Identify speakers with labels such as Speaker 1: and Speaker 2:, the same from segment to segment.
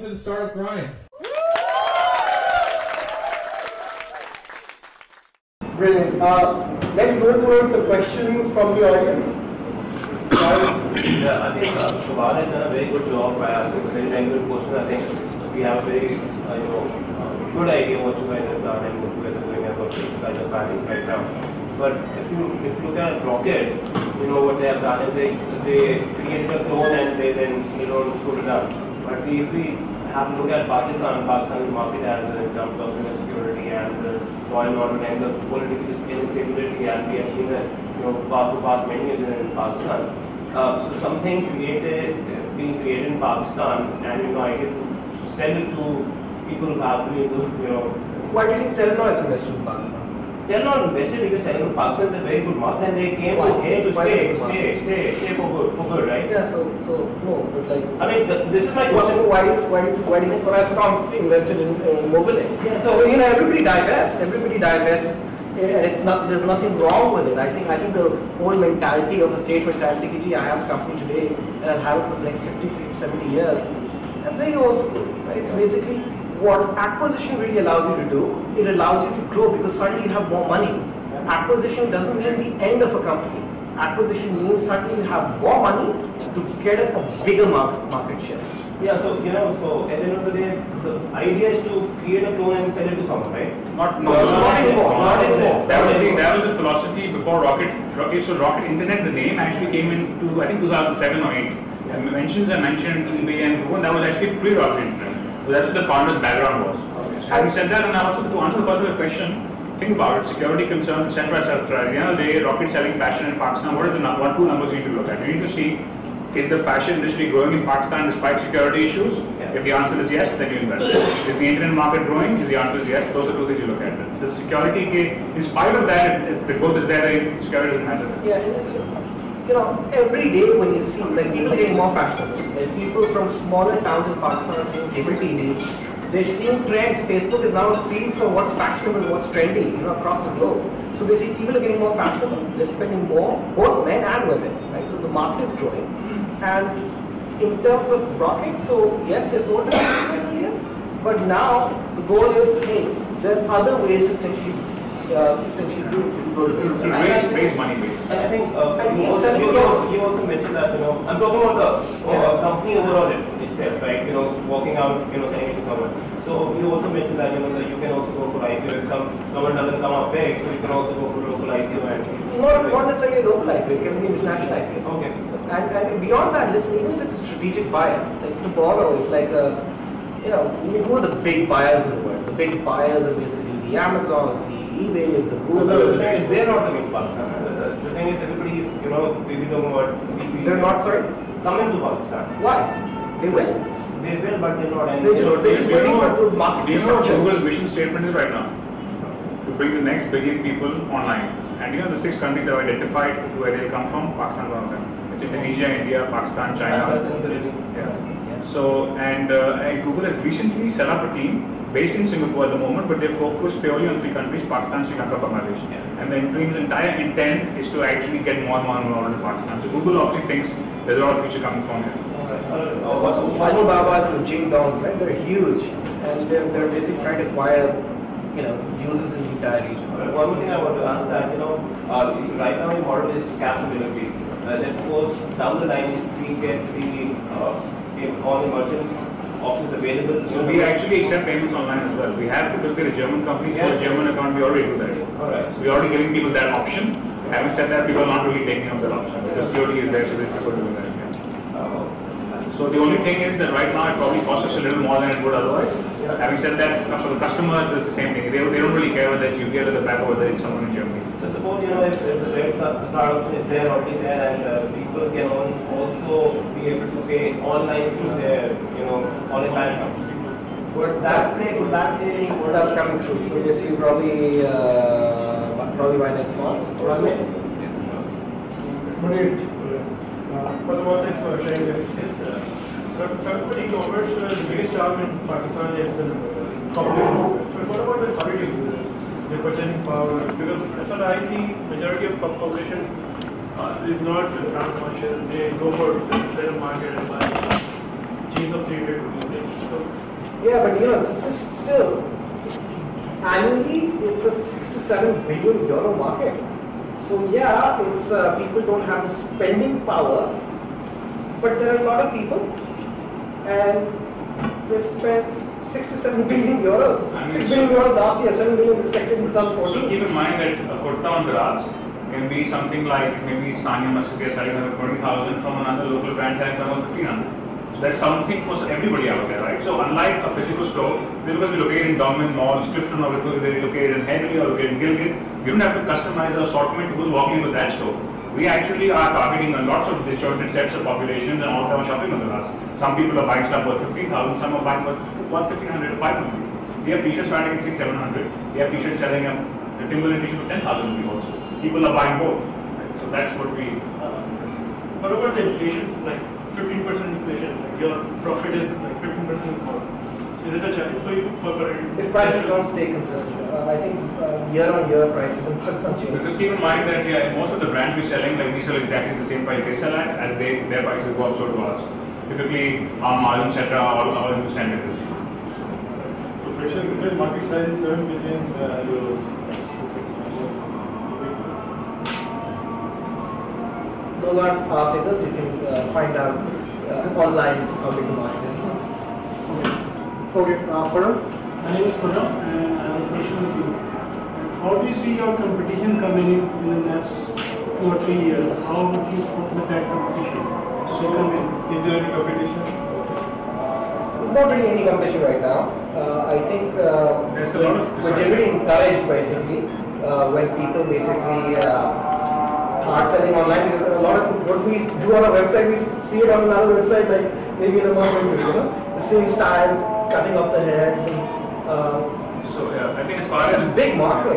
Speaker 1: to the Startup Grind.
Speaker 2: Brilliant. Let's go towards the questions from the audience.
Speaker 3: Yeah, I think Subhad has done a very good job by asking very, very good questions. I think we have a very good idea what you guys have done and what you guys are doing and what you guys are planning right now. But if you look at Rocket, what they have done is they created a clone and they then screwed it up. But if we have to look at Pakistan's market as in terms of security and the law and order and the political instability, and we have seen that for past many years in Pakistan. So something being created in Pakistan, and I can sell it to people who have to
Speaker 2: Why do you think Telenor is invested in Pakistan?
Speaker 3: Telenor invested because Telenor Pakistan is a very good market and they came here to stay for good, right?
Speaker 2: Yeah, so no, but like
Speaker 3: I mean, this is my question.
Speaker 2: Why do you think Orascom invested in mobile? Yeah. So everybody divests. And there's nothing wrong with it. I think the whole mentality of a state mentality, gee, I have a company today and I'll have it for the next 50, 60, 70 years. That's very old school, right? So basically, what acquisition really allows you to do, it allows you to grow because suddenly you have more money. Acquisition doesn't mean the end of a company. Acquisition means suddenly you have more money to get a bigger market share.
Speaker 3: Yeah, so so at the end of the day, the idea is to create a clone and sell it to someone, right?
Speaker 4: Not anymore. That was the philosophy before Rocket. So Rocket Internet, the name actually came into I think 2007 or 8. Yeah. Mentions I mentioned eBay and Google. That was actually pre-Rocket Internet. So that's what the founder's background was. Okay. So having said that, and also to answer the first question, think about it, security concerns, etc., etc. At the end of the day, Rocket selling fashion in Pakistan, what are the two numbers you need to look at? You need to see, is the fashion industry growing in Pakistan despite security issues? Yeah. If the answer is yes, then you invest. Is the internet market growing? If the answer is yes, those are two things you look at. The security, in spite of that, the growth is there, security doesn't matter.
Speaker 2: Yeah, every day when you see, like, people are getting more fashionable. Like, people from smaller towns in Pakistan are seeing cable TV. They're seeing trends. Facebook is now a feed for what's fashionable, what's trendy, across the globe. So basically, people are getting more fashionable. They're spending more, both men and women, right? So the market is growing. And in terms of Rocket, so yes, they sold it $1 million, but now the goal is, hey, there are other ways to essentially
Speaker 4: raise money.
Speaker 3: And I think you also mentioned that I'm talking about the company overall itself, right? Working out, selling it to someone. So you also mentioned that that you can also go for IPO if someone doesn't come up big, so you can also go for local IPO and
Speaker 2: not necessarily local IPO, it can be international IPO.
Speaker 3: Okay.
Speaker 2: So, and beyond that, listen, even if it's a strategic buyer, like tomorrow, if like who are the big buyers in the world? The big buyers are basically the Amazons, the eBays, the Googles.
Speaker 3: They're not coming to Pakistan. The thing is, everybody is, we talking about.
Speaker 2: They're not, sorry?
Speaker 3: Coming to Pakistan.
Speaker 2: Why? They will.
Speaker 3: They will, but they're not.
Speaker 4: They're just waiting for the market. Do you know what Google's mission statement is right now? To bring the next billion people online. And the 6 countries that are identified where they'll come from, Pakistan is one of them. It's Indonesia, India, Pakistan, China.
Speaker 3: That's in the region.
Speaker 4: Yeah. So, and Google has recently set up a team based in Singapore at the moment, but they focus purely on 3 countries, Pakistan, Sri Lanka, Bangladesh. Yeah. And the team's entire intent is to actually get more and more involved in Pakistan. So Google obviously thinks there's a lot of future coming from here.
Speaker 2: Alibaba and Jingdong, right? They're huge, and they're basically trying to acquire, users in the entire region.
Speaker 3: One more thing I want to ask that, right now the model is cash delivery. Let's suppose down the line we get all the merchants options available.
Speaker 4: So we actually accept payments online as well. We have, because we're a German company, for a German account, we already do that.
Speaker 3: Alright.
Speaker 4: So we're already giving people that option. Having said that, people are not really taking up that option. The security is there, so they prefer doing that. So the only thing is that right now it probably costs us a little more than it would otherwise. Yeah. Having said that, for the customers, it's the same thing. They don't really care whether it's UPI or the back or whether it's someone in Germany.
Speaker 3: So suppose if the credit card option is there already there, and people can also be able to pay online through their online bank accounts. Would that play?
Speaker 2: That's coming through. So basically, probably by next month or so.
Speaker 5: Great. First of all, thanks for sharing this. Startup e-commerce, the biggest job in Pakistan is the population. But what about the quality, the purchasing power? Because as far as I see, majority of population is not brand conscious. They go for the market and buy jeans of 300 rupees. So
Speaker 2: Yeah, but it's still annually it's a 6 to 7 billion euro market. So yeah, it's people don't have the spending power, but there are a lot of people, and they've spent 6 to 7 billion euros. 6 billion euros last year, 7 billion expected in 2014.
Speaker 4: So keep in mind that a kurta on Daraz can be something like maybe Sanya Masakya selling them at 20,000 from another local brand selling them at 1,500. So there's something for everybody out there, right? So unlike a physical store, because we located in government malls, Clifton or we're located in Henley or located in Gilgit, you don't have to customize the assortment to who's walking into that store. We actually are targeting lots of disjointed sets of populations and all of them are shopping with us. Some people are buying stuff worth 15,000, some are buying worth 1,500 to 500. We have t-shirts starting at 600-700. We have t-shirts selling a Timberland t-shirt for 10,000 rupees also. People are buying both. Right? So that's what we...
Speaker 5: What about the inflation? Like 15% inflation, like your profit is like 15% more. Is it a challenge for you?
Speaker 2: If prices don't stay consistent, I think year on year prices and not change.
Speaker 4: Just keep in mind that most of the brands we're selling, like we sell exactly the same price they sell at, as their prices go up so to ours. Typically, our margin, etc., all in percentages.
Speaker 5: So, fashion retail market size is 7 billion euros.
Speaker 2: Those aren't our figures. You can find out online how big the market is.
Speaker 1: Okay, Farah?
Speaker 6: My name is Farah and I have a question with you. How do you see your competition coming in the next 2 or 3 years? How would you cope with that competition?
Speaker 5: So, is there any competition?
Speaker 2: There's not really any competition right now. I think
Speaker 4: There's a lot of
Speaker 2: we're generally encouraged basically when people basically are selling online, because a lot of what we do on our website, we see it on another website, like maybe in a month or two, the same style, cutting off the heads. And,
Speaker 4: so yeah, I think as far as
Speaker 2: it's a big market.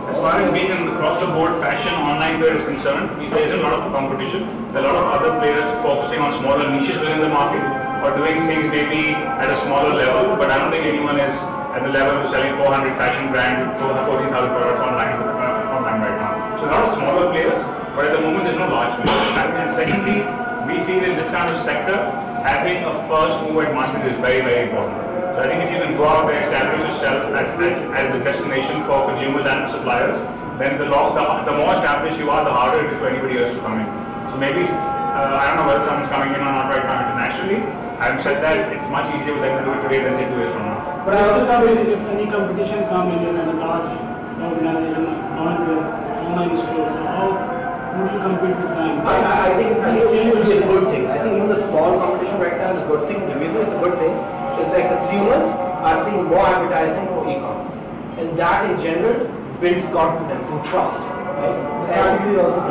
Speaker 4: As far as being an across-the-board fashion online player is concerned, there isn't a lot of competition. There are a lot of other players focusing on smaller niches within the market or doing things maybe at a smaller level, but I don't think anyone is at the level of selling 400 fashion brands with 14,000 products online right now. So a lot of smaller players, but at the moment there's no large players. And secondly, we feel in this kind of sector, having a first mover advantage is very, very important. So I think if you can go out there, establish yourself as the destination for consumers and suppliers, then the more established you are, the harder it is for anybody else to come in. So maybe, I don't know whether someone's coming in or not right now internationally. Having said that, it's much easier for them to do it today than say 2 years from now.
Speaker 6: But I also thought if any competition comes in a large organization on the online stores, how would you compete with them?
Speaker 2: I think it will be a good thing. I think even the small competition right now is a good thing. The reason it's a good thing is that consumers are seeing more advertising for e-commerce, and that in general builds confidence and trust. Right?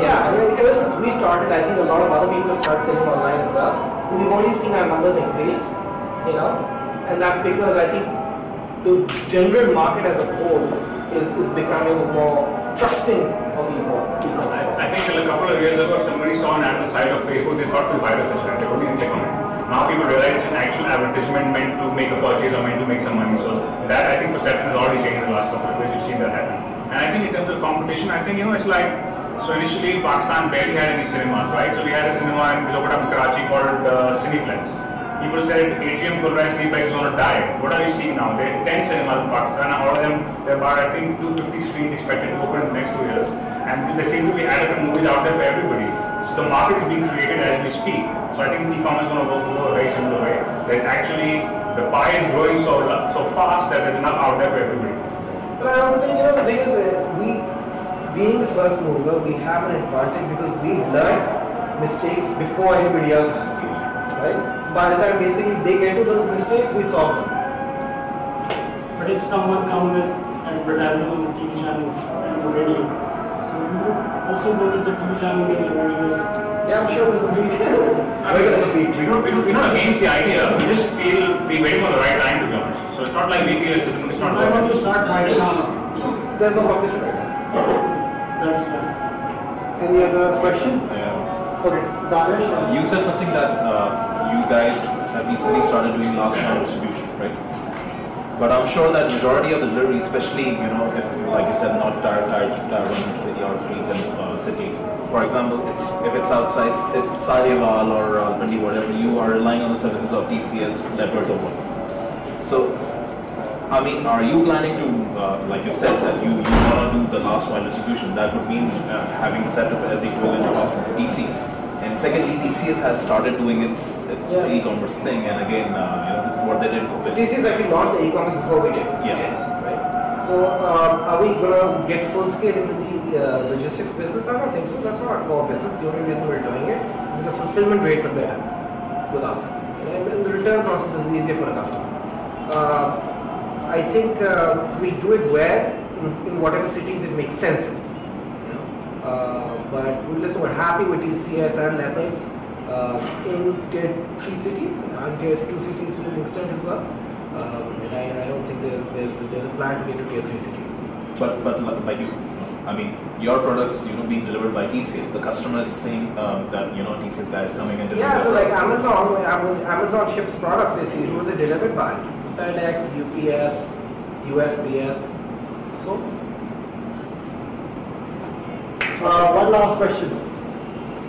Speaker 2: Yeah, and ever since we started, I think a lot of other people have started selling online as well. And we've only seen our numbers increase, and that's because I think the general market as a whole is becoming more trusting of e-commerce.
Speaker 4: I think a couple of years ago, somebody saw an ad on the side of Facebook, they thought to buy the session, they couldn't even click on it. Now people realize it's an actual advertisement meant to make a purchase or meant to make some money. So that, I think, perception has already changed in the last couple of years. You've seen that happen. And I think in terms of competition, I think, it's like, so initially Pakistan barely had any cinemas, right? So we had a cinema in Karachi called Cineplex. People said Atrium Kulra Cineplex is going to die. What are we seeing now? There are 10 cinemas in Pakistan, and all of them, there are, I think, 250 screens expected to open in the next 2 years. And there seem to be adequate movies out there for everybody. So the market is being created as we speak. So I think e-commerce is going to go a very similar way. There's actually, the pie is growing so fast that there's enough out there for everybody.
Speaker 2: But I also think, the thing is, we, being the first mover, we have an advantage because we learn mistakes before anybody else has to, right? By the time basically they get to those mistakes, we solve them.
Speaker 6: But if someone comes with advertising on the TV channel and the radio, so you would also go to the TV channel and the radio.
Speaker 2: Yeah, I'm sure we'll compete. We're going to compete.
Speaker 4: We're not against the idea, we just feel we're waiting for the right time to be honest. So it's not like we feel it's not
Speaker 6: Why don't you start right now?
Speaker 2: There's no competition right now.
Speaker 6: That's fine.
Speaker 1: Any other question?
Speaker 7: Yeah.
Speaker 1: Okay, Daraz.
Speaker 7: You said something that you guys have recently started doing last mile distribution, right? But I'm sure that majority of the delivery, especially if, like you said, not tier 1 or 3 cities. For example, if it's outside, it's Sahiwal or Mandi, whatever. You are relying on the services of TCS networks or what. So, I mean, are you planning to, like you said, that you want to do the last mile distribution? That would mean having set up as equivalent of DCs. And secondly, TCS has started doing its e-commerce thing, and again, this is what they did.
Speaker 2: So TCS actually launched the e-commerce before we did.
Speaker 7: Yeah.
Speaker 2: Yes, right. So are we gonna get full scale into the logistics business? I don't think so. That's not our core business. The only reason we're doing it is because fulfillment rates are better with us, and the return process is easier for the customer. I think we do it where in whatever cities it makes sense in. But listen, we're happy with TCS and Lepers in tier 3 cities and tier 2 cities to an extent as well. And I don't think there's a plan to get to tier 3 cities.
Speaker 7: But like you, I mean, your products, being delivered by TCS, the customer is saying that TCS guy is coming and delivering.
Speaker 2: Yeah, so like Amazon ships products basically. Who is it delivered by? FedEx, UPS, USPS. So.
Speaker 1: One last question.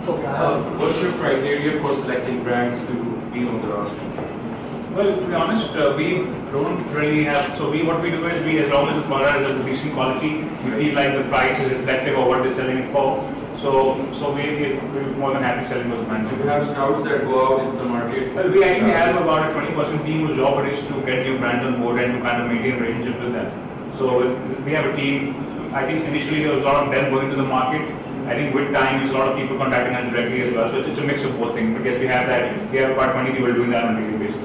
Speaker 1: Okay.
Speaker 4: What's your criteria for selecting brands to be on the roster? Well, to be honest, we don't really have. So what we do is as long as the product is of decent quality, we feel like the price is reflective of what we're selling it for. So we're more than happy selling those brands.
Speaker 8: Do you have scouts that go out into the market?
Speaker 4: Well, we actually have about a 20% team whose job it is to get new brands on board and to kind of maintain relationships with them. So we have a team. I think initially there was a lot of them going to the market. I think with time there's a lot of people contacting us directly as well. So it's a mix of both things. Because we have about 20 people doing that on a daily basis.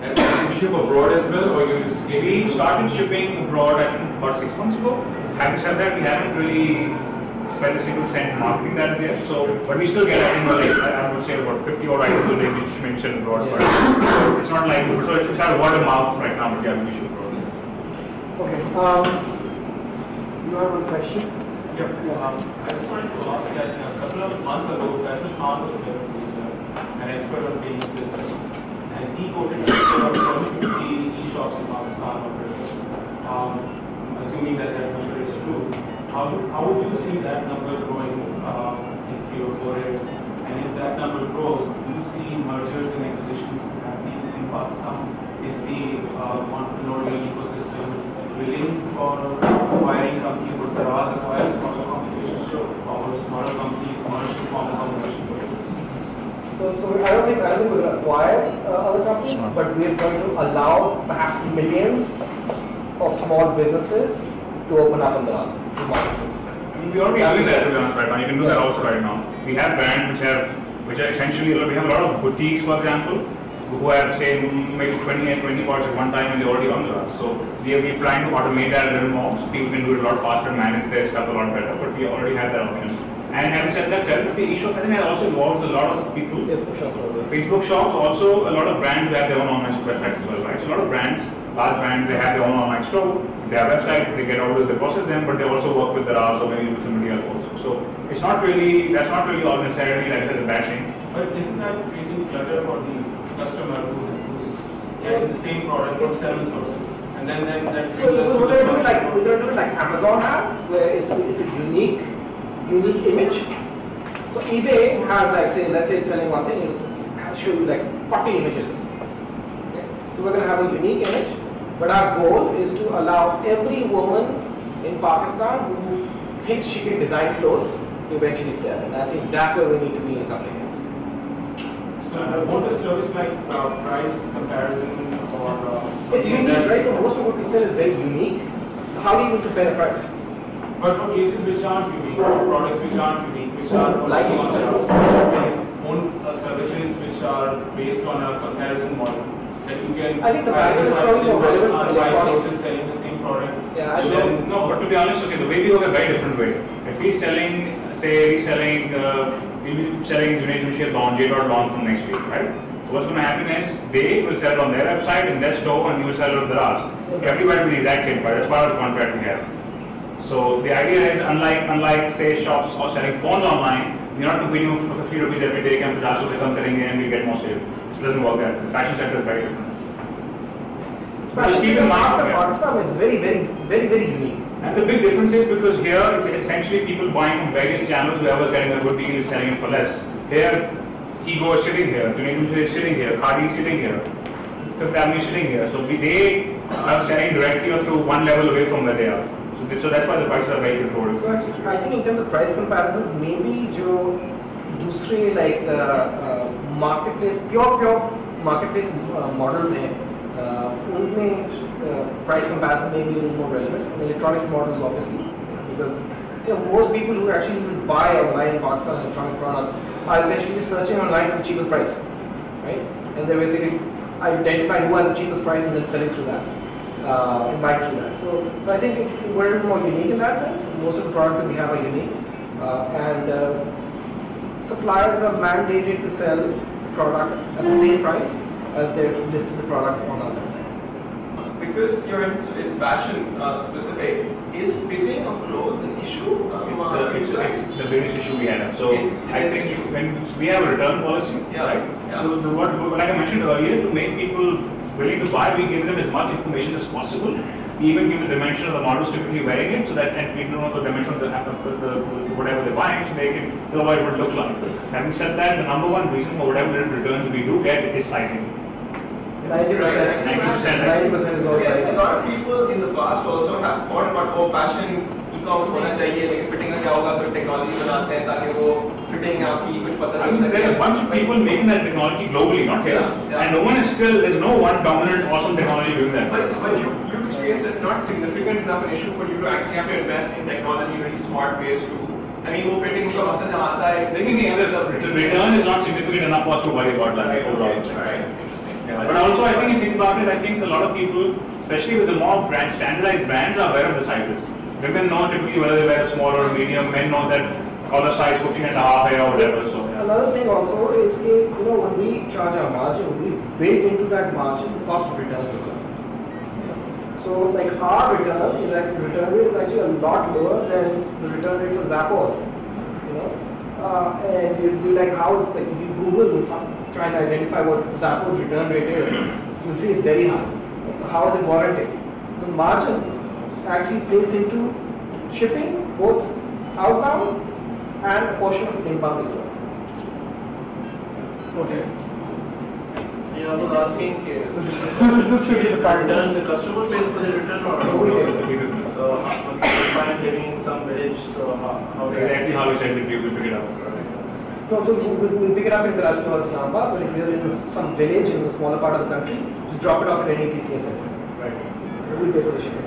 Speaker 8: And do you ship abroad as well, or you just
Speaker 4: We started shipping abroad I think about 6 months ago. Having said that, we haven't really spent a single cent marketing that as yet. So, but we still get I would say about 50 odd items a day which maybe sell abroad. But it's not like it's not word of mouth right now. But yeah, we ship abroad.
Speaker 1: Okay. You have one question?
Speaker 9: Yeah. I just wanted to ask that a couple of months ago, Faisal Khan was there, who's an expert on payment systems, and he quoted about 750 e-shops in Pakistan. Assuming that number is true, how would you see that number growing in 3 or 4 years? And if that number grows, do you see mergers and acquisitions happening in Pakistan? Is the entrepreneurial ecosystem willing for acquiring company? Would Daraz acquire smaller competition or smaller company commercial form of competition?
Speaker 2: So I don't think we're going to acquire other companies, but we are going to allow perhaps millions of small businesses to open up in the marketplace.
Speaker 4: We already doing that, to be honest, right now. You can do that also right now. We have brands which are essentially, we have a lot of boutiques, for example, who have, say, maybe 20 parts at one time and they're already on the us. So we're trying to automate that a little more so people can do it a lot faster and manage their stuff a lot better, but we already have that option. And having said that, the e-shop, I think that also involves a lot of people. Facebook shops also, a lot of brands who have their own online websites as well, right? So a lot of brands, large brands, they have their own online store, they have a website, they get orders, they process them, but they also work with Daraz or maybe with somebody else also. So that's not really all necessarily like a bad thing.
Speaker 9: But isn't that creating clutter for the customer who's getting the same product from 7 sources? And then that
Speaker 2: so we're going to do it like Amazon has, where it's a unique image. So eBay has like let's say it's selling one thing, it'll show you like 40 images. Okay? So we're going to have a unique image, but our goal is to allow every woman in Pakistan who thinks she can design clothes to eventually sell. And I think that's where we need to be in a couple of years.
Speaker 9: So won't a service like price comparison or
Speaker 2: it's unique, right? So most of what we sell is very unique. So how do you even compare the price?
Speaker 9: But for cases which aren't unique, or products which aren't unique, which are like on the own services which are based on a comparison model, that you can.
Speaker 2: I think the price is probably more relevant for electronics.
Speaker 9: Sources selling the same product.
Speaker 2: Yeah, I
Speaker 4: don't know. But to be honest, okay, the way we work a very different way. If we're selling, we'll be selling J.Launch from next week, right? So what's going to happen is they will sell it on their website, in their store, and you will sell it on Daraz. Everybody will be the exact same price. That's part of the contract we have. So the idea is, unlike say shops or selling phones online, you're not competing for 50 rupees every day, and 50 rupees come and we get more sales. It doesn't work that. The fashion sector is very different.
Speaker 2: Just keep in mind, Pakistan is very, very, very, very unique.
Speaker 4: And the big difference is because here it's essentially people buying from various channels. Whoever's getting a good deal is selling it for less. Here, Ego is sitting here, Junaid is sitting here, Khadi is sitting here. Fifth Avenue sitting here. So they are selling directly or through one level away from where they are. So that's why the prices are very controlled.
Speaker 2: So I think in terms of price comparisons, maybe जो दूसरे like marketplace pure marketplace models हैं, उनमें price comparison may be a little more relevant. Electronics models obviously, because most people who actually will buy online in Pakistan electronic products are essentially searching online for the cheapest price, right? And they basically identify who has the cheapest price and then selling through that. And buy through that. So I think we're a little more unique in that sense. Most of the products that we have are unique, and suppliers are mandated to sell product at the same price as they've listed the product on our website.
Speaker 10: Because it's fashion specific, is fitting of clothes an issue?
Speaker 4: It's the biggest issue we have. So I think when we have a return policy, right? Yeah. So like I mentioned earlier, to make people willing to buy, we give them as much information as possible. We even give the dimension of the models typically wearing it, so that and people know the dimension of the whatever they're buying, so they can know what it would look like. Having said that, the number one reason for whatever returns we do get is sizing.
Speaker 2: 90%. 90% is all sizing.
Speaker 10: A lot of people in the past also have thought about fashion e-commerce होना चाहिए, लेकिन fitting का क्या होगा तो technology बनाते हैं ताकि वो फिटिंग आपकी कुछ पता चल सके.
Speaker 4: There are a bunch of people making that technology globally, not here, and no one is there's no one dominant awesome technology doing that.
Speaker 10: But you've experienced it not significant enough an issue for you to actually have to invest in technology in very smart ways to. I mean, वो fitting का मसला जब आता है,
Speaker 4: the return is not significant enough for us to worry about that overall.
Speaker 10: Right.
Speaker 4: But also, I think if you think about it, I think a lot of people, especially with the more standardized brands, are aware of the sizes. Women know typically whether they wear a small or a medium. Men know that collar size 15.5 or whatever. So
Speaker 2: another thing also is when we charge our margin, we build into that margin the cost of returns as well. So like our return rate is actually a lot lower than the return rate for Zappos. And you'd be like, how is if you Google try and identify what Zappos return rate is, you'll see it's very high. So how is it warranted? The margin actually plays into shipping, both outbound and a portion of inbound as well.
Speaker 5: Okay. Yeah, I was asking, return the customer pays for the return or so find living in some village, so how
Speaker 4: exactly how you said it, you will pick it up.
Speaker 2: No, so we'll pick it up in Karachi or Islamabad, but if you're in some village in a smaller part of the country, just drop it off at any TCS center.
Speaker 4: Right.
Speaker 2: We'll pay for the shipping.